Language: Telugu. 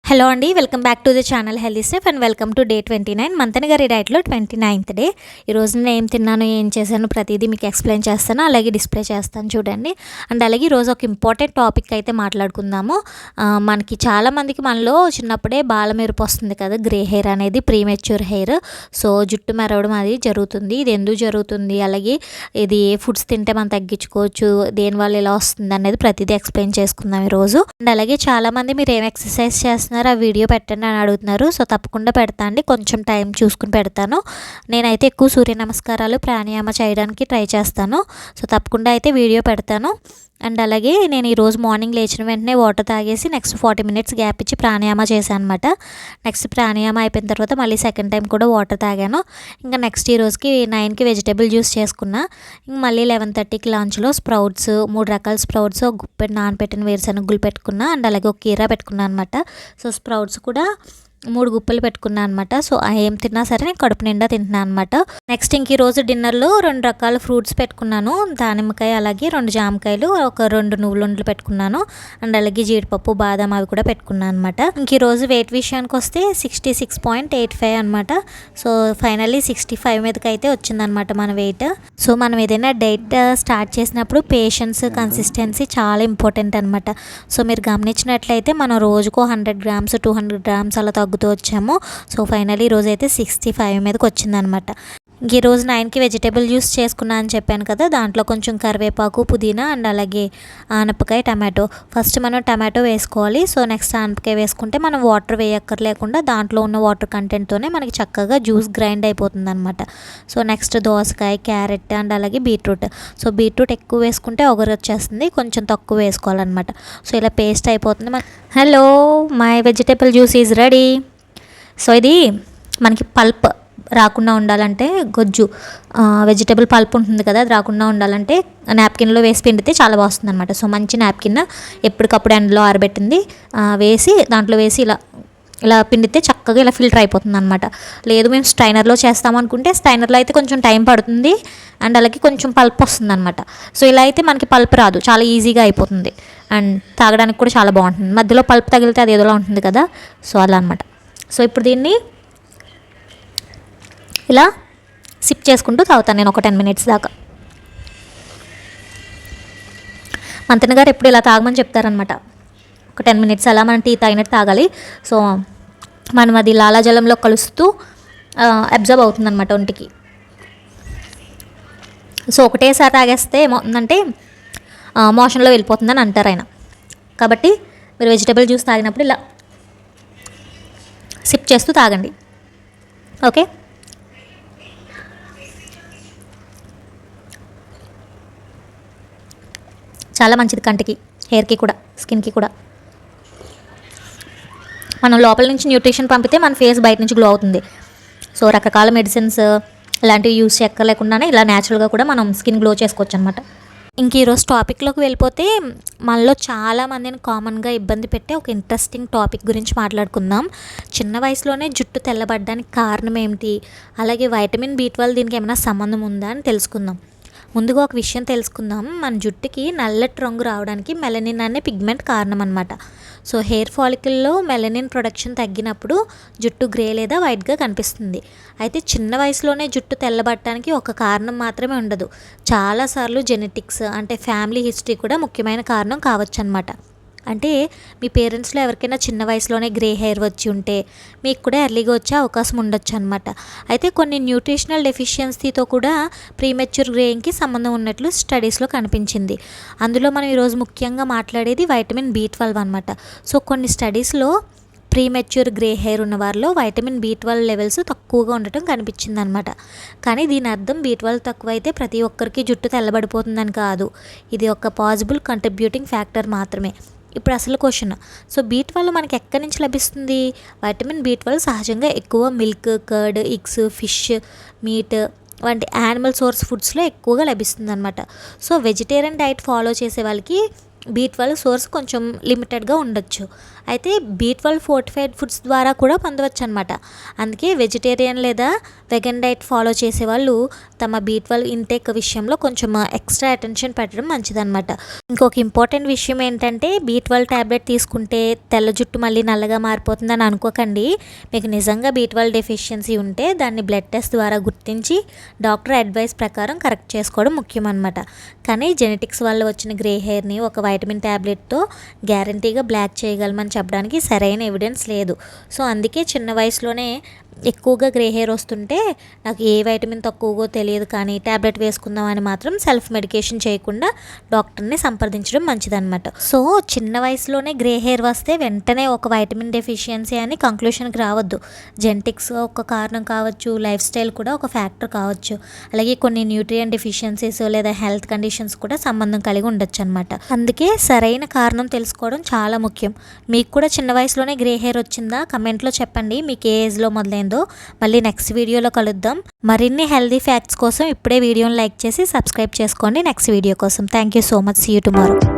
హలో అండి, welcome back to the channel healthy Steph and welcome to day 29 Manthena గారి డైట్లో 29th డే. ఈరోజు నేను ఏం తిన్నాను, ఏం చేశాను ప్రతిదీ మీకు ఎక్స్ప్లెయిన్ చేస్తాను, అలాగే డిస్ప్లే చేస్తాను చూడండి. అండ్ అలాగే ఈరోజు ఒక ఇంపార్టెంట్ టాపిక్ అయితే మాట్లాడుకుందాము. మనకి చాలామందికి మనలో చిన్నప్పుడే బాల మెరుపు వస్తుంది కదా, గ్రే హెయిర్ అనేది, ప్రీమెచ్యూర్ హెయిర్. సో జుట్టు మెరవడం అది జరుగుతుంది. ఇది ఎందుకు జరుగుతుంది, అలాగే ఇది ఏ ఫుడ్స్ తింటే మనం తగ్గించుకోవచ్చు, దేనివల్ల ఇలా వస్తుంది అనేది ప్రతిదీ ఎక్స్ప్లెయిన్ చేసుకుందాం ఈరోజు. అండ్ అలాగే చాలామంది మీరు ఏం ఎక్సర్సైజ్ చేస్తున్నారు, ఆ వీడియో పెట్టండి అని అడుగుతున్నారు. సో తప్పకుండా పెడతా అండి, కొంచెం టైం చూసుకుని పెడతాను. నేనైతే ఎక్కువ సూర్య నమస్కారాలు ప్రాణాయామ చేయడానికి ట్రై చేస్తాను. సో తప్పకుండా అయితే వీడియో పెడతాను. అండ్ అలాగే నేను ఈరోజు మార్నింగ్ లేచిన వెంటనే వాటర్ తాగేసి నెక్స్ట్ 40 minutes గ్యాప్ ఇచ్చి ప్రాణాయామ చేశాను అనమాట. నెక్స్ట్ ప్రాణాయామ అయిపోయిన తర్వాత మళ్ళీ సెకండ్ టైం కూడా వాటర్ తాగాను. ఇంకా నెక్స్ట్ ఈరోజుకి 9కి వెజిటేబుల్ జ్యూస్ చేసుకున్నా. ఇంక మళ్ళీ 11:30కి లంచ్లో స్ప్రౌట్స్, 3 రకాల స్ప్రౌట్స్, ఒక గుప్పెడు నానబెట్టిన వేరుశనగుళ్ళు పెట్టుకున్నా. అండ్ అలాగే ఒక కీరా పెట్టుకున్నాను అనమాట. సో స్ప్రౌట్స్ కూడా 3 గుప్పలు పెట్టుకున్నాను అనమాట. సో ఏం తిన్నా సరే నేను కడుపు నిండా తింటున్నాను అనమాట. నెక్స్ట్ ఇంక ఈరోజు డిన్నర్లో 2 రకాల ఫ్రూట్స్ పెట్టుకున్నాను. దానిమ్మకాయ, అలాగే 2 జామకాయలు, ఒక 2 నువ్వులుండలు పెట్టుకున్నాను. అండ్ అలాగే జీడిపప్పు, బాదం అవి కూడా పెట్టుకున్నాను అనమాట. ఇంక ఈరోజు వెయిట్ విషయానికి వస్తే 66.85 అనమాట. సో ఫైనల్లీ 65 మీదకి అయితే వచ్చిందనమాట మన వెయిట్. సో మనం ఏదైనా డైట్ స్టార్ట్ చేసినప్పుడు పేషెన్స్, కన్సిస్టెన్సీ చాలా ఇంపార్టెంట్ అనమాట. సో మీరు గమనించినట్లయితే మనం రోజుకు 100 grams 200 grams అలా తగ్గుతూ వచ్చాము. సో ఫైనల్లీ ఈరోజు అయితే 65 మీదకి వచ్చిందనమాట. ఇంక ఈరోజు 9కి వెజిటేబుల్ జ్యూస్ చేసుకున్నా అని చెప్పాను కదా, దాంట్లో కొంచెం కరివేపాకు, పుదీనా అండ్ అలాగే ఆనపకాయ, టమాటో. ఫస్ట్ మనం టమాటో వేసుకోవాలి. సో నెక్స్ట్ ఆనపకాయ వేసుకుంటే మనం వాటర్ వేయక్కర్లేకుండా దాంట్లో ఉన్న వాటర్ కంటెంట్తోనే మనకి చక్కగా జ్యూస్ గ్రైండ్ అయిపోతుంది అనమాట. సో నెక్స్ట్ దోసకాయ, క్యారెట్ అండ్ అలాగే బీట్రూట్. సో బీట్రూట్ ఎక్కువ వేసుకుంటే ఒగరు వచ్చేస్తుంది, కొంచెం తక్కువ వేసుకోవాలన్నమాట. సో ఇలా పేస్ట్ అయిపోతుంది. Hello, my vegetable juice is ready. So ఇది మనకి పల్ప్ రాకుండా ఉండాలంటే, గొజ్జు వెజిటేబుల్ పల్ప్ ఉంటుంది కదా, అది రాకుండా ఉండాలంటే నాప్కిన్లో వేసి పిండితే చాలా బాగుంటుంది అనమాట. సో మంచి నాప్కిన్ ఎప్పటికప్పుడు ఎండలో ఆరబెట్టింది వేసి దాంట్లో వేసి ఇలా పిండితే చక్కగా ఇలా ఫిల్టర్ అయిపోతుంది అనమాట. లేదు మేము స్ట్రైనర్లో చేస్తామనుకుంటే స్ట్రైనర్లో అయితే కొంచెం టైం పడుతుంది అండ్ అలాగే కొంచెం పల్ప్ వస్తుంది అనమాట. సో ఇలా అయితే మనకి పల్ప్ రాదు, చాలా ఈజీగా అయిపోతుంది అండ్ తాగడానికి కూడా చాలా బాగుంటుంది. మధ్యలో పల్ప్ తగిలితే అది ఏదోలా ఉంటుంది కదా, సో అలా అనమాట. సో ఇప్పుడు దీన్ని ఇలా సిప్ చేసుకుంటూ తాగుతాను నేను ఒక 10 minutes దాకా. మంతెన గారు ఎప్పుడు ఇలా తాగమని చెప్తారనమాట. ఒక 10 minutes అలా మనం టీ తాగినట్టు తాగాలి. సో మనం అది లాలాజలంలో కలుస్తూ అబ్జర్వ్ అవుతుంది అనమాట ఒంటికి. సో ఒకటేసారి తాగేస్తే ఏమవుతుందంటే మోషన్లో వెళ్ళిపోతుందని అంటారు ఆయన. కాబట్టి మీరు వెజిటేబుల్ జ్యూస్ తాగినప్పుడు ఇలా సిప్ చేస్తూ తాగండి, ఓకే. చాలా మంచిది కంటికి, హెయిర్కి కూడా, స్కిన్కి కూడా. మనం లోపల నుంచి న్యూట్రిషన్ పంపితే మన ఫేస్ బయట నుంచి గ్లో అవుతుంది. సో రకరకాల మెడిసిన్స్ ఇలాంటివి యూస్ చేయక్కర్లేకుండానే ఇలా న్యాచురల్గా కూడా మనం స్కిన్ గ్లో చేసుకోవచ్చు అనమాట. ఇంక ఈరోజు టాపిక్లోకి వెళ్ళిపోతే మనలో చాలామందిని కామన్గా ఇబ్బంది పెట్టే ఒక ఇంట్రెస్టింగ్ టాపిక్ గురించి మాట్లాడుకుందాం. చిన్న వయసులోనే జుట్టు తెల్లబడడానికి కారణం ఏమిటి, అలాగే వైటమిన్ B12 దీనికి ఏమైనా సంబంధం ఉందా అని తెలుసుకుందాం. ముందుగా ఒక విషయం తెలుసుకుందాం. మన జుట్టుకి నల్లటి రంగు రావడానికి మెలనిన్ అనే పిగ్మెంట్ కారణం అనమాట. సో హెయిర్ ఫాలికల్లో మెలనిన్ ప్రొడక్షన్ తగ్గినప్పుడు జుట్టు గ్రే లేదా వైట్గా కనిపిస్తుంది. అయితే చిన్న వయసులోనే జుట్టు తెల్లబడటానికి ఒక కారణం మాత్రమే ఉండదు. చాలాసార్లు జెనెటిక్స్ అంటే ఫ్యామిలీ హిస్టరీ కూడా ముఖ్యమైన కారణం కావచ్చు అనమాట. అంటే మీ పేరెంట్స్లో ఎవరికైనా చిన్న వయసులోనే గ్రే హెయిర్ వచ్చి ఉంటే మీకు కూడా ఎర్లీగా వచ్చే అవకాశం ఉండొచ్చు అనమాట. అయితే కొన్ని న్యూట్రిషనల్ డెఫిషియన్సీతో కూడా ప్రీమెచ్యూర్ గ్రేయింగ్కి సంబంధం ఉన్నట్లు స్టడీస్లో కనిపించింది. అందులో మనం ఈరోజు ముఖ్యంగా మాట్లాడేది వైటమిన్ B12 అనమాట. సో కొన్ని స్టడీస్లో ప్రీమెచ్యూర్ గ్రే హెయిర్ ఉన్న వారిలో వైటమిన్ B12 లెవెల్స్ తక్కువగా ఉండటం కనిపించింది అనమాట. కానీ దీని అర్థం B12 తక్కువైతే ప్రతి ఒక్కరికి జుట్టు తెల్లబడిపోతుందని కాదు. ఇది ఒక పాసిబుల్ కంట్రిబ్యూటింగ్ ఫ్యాక్టర్ మాత్రమే. ఇప్పుడు అసలు క్వశ్చన్, సో B12 మనకి ఎక్కడి నుంచి లభిస్తుంది? వైటమిన్ B12 సహజంగా ఎక్కువ milk, curd, eggs, fish, meet వంటి యానిమల్ సోర్స్ ఫుడ్స్లో ఎక్కువగా లభిస్తుంది అనమాట. సో వెజిటేరియన్ డైట్ ఫాలో చేసే వాళ్ళకి B12 సోర్స్ కొంచెం లిమిటెడ్గా ఉండొచ్చు. అయితే B12 ఫోర్టిఫైడ్ ఫుడ్స్ ద్వారా కూడా పొందవచ్చు అనమాట. అందుకే వెజిటేరియన్ లేదా వెగన్ డైట్ ఫాలో చేసేవాళ్ళు తమ B12 ఇంటేక్ విషయంలో కొంచెం ఎక్స్ట్రా అటెన్షన్ పెట్టడం మంచిదన్నమాట. ఇంకొక ఇంపార్టెంట్ విషయం ఏంటంటే B12 ట్యాబ్లెట్ తీసుకుంటే తెల్ల జుట్టు మళ్ళీ నల్లగా మారిపోతుందని అనుకోకండి. మీకు నిజంగా B12 డెఫిషియన్సీ ఉంటే దాన్ని బ్లడ్ టెస్ట్ ద్వారా గుర్తించి డాక్టర్ అడ్వైస్ ప్రకారం కరెక్ట్ చేసుకోవడం ముఖ్యం అనమాట. కానీ జెనెటిక్స్ వల్ల వచ్చిన గ్రే హెయిర్ని ఒక వైటమిన్ ట్యాబ్లెట్తో గ్యారంటీగా బ్లాక్ చేయగలమని చెప్పడానికి సరైన ఎవిడెన్స్ లేదు. సో అందుకే చిన్న వయసులోనే ఎక్కువగా గ్రే హెయిర్ వస్తుంటే నాకు ఏ వైటమిన్ తక్కువగో తెలియదు కానీ ట్యాబ్లెట్ వేసుకుందాం అని మాత్రం సెల్ఫ్ మెడికేషన్ చేయకుండా డాక్టర్ని సంప్రదించడం మంచిదన్నమాట. సో చిన్న వయసులోనే గ్రే హెయిర్ వస్తే వెంటనే ఒక వైటమిన్ డెఫిషియన్సీ అని కంక్లూషన్కి రావద్దు. జెనెటిక్స్ ఒక కారణం కావచ్చు, లైఫ్ స్టైల్ కూడా ఒక ఫ్యాక్టర్ కావచ్చు, అలాగే కొన్ని న్యూట్రియం డెఫిషియన్సీస్ లేదా హెల్త్ కండిషన్స్ కూడా సంబంధం కలిగి ఉండొచ్చు అనమాట. అందుకే సరైన కారణం తెలుసుకోవడం చాలా ముఖ్యం. మీకు కూడా చిన్న వయసులోనే గ్రే హెయిర్ వచ్చిందా? కమెంట్లో చెప్పండి మీకు ఏ ఏజ్లో మొదలైందో. మళ్ళీ నెక్స్ట్ వీడియోలో కలుద్దాం. మరిన్ని హెల్దీ ఫ్యాక్ట్స్ కోసం ఇప్పుడే వీడియోని లైక్ చేసి సబ్స్క్రైబ్ చేసుకోండి నెక్స్ట్ వీడియో కోసం. Thank you so much. See you tomorrow.